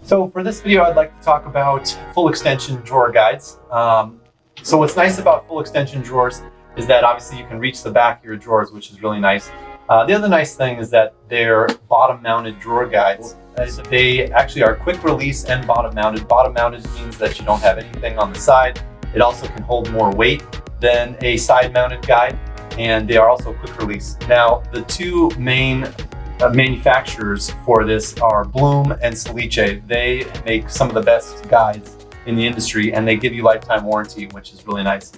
So for this video, I'd like to talk about full extension drawer guides. So what's nice about full extension drawers is that obviously you can reach the back of your drawers, which is really nice. The other nice thing is that they're bottom mounted drawer guides. They actually are quick release and bottom mounted. Bottom mounted means that you don't have anything on the side. It also can hold more weight than a side mounted guide, and they are also quick release. Now, the two main manufacturers for this are Bloom and Celiche. They make some of the best guides in the industry, and they give you lifetime warranty, which is really nice.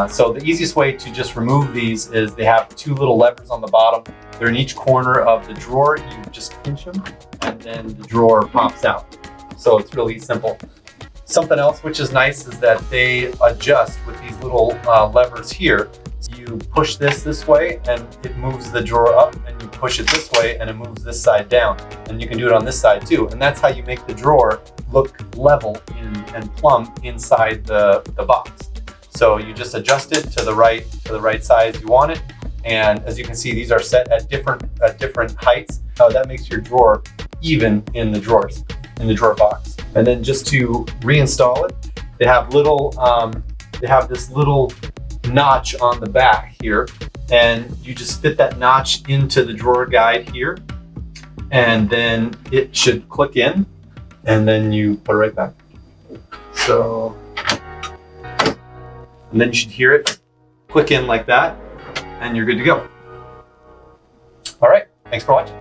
So the easiest way to just remove these is they have two little levers on the bottom. They're in each corner of the drawer. You just pinch them and then the drawer pops out. So it's really simple. Something else which is nice is that they adjust with these little levers here. You push this way and it moves the drawer up, and you push it this way and it moves this side down. And you can do it on this side too. And that's how you make the drawer look level and plumb inside the box. So you just adjust it to the right size you want it. And as you can see, these are set at different heights. That makes your drawer even in the drawers, in the drawer box. And then just to reinstall it, they have this little notch on the back here, and you just fit that notch into the drawer guide here, and then it should click in, and then you put it right back. So, and then you should hear it click in like that, and you're good to go. All right, thanks for watching.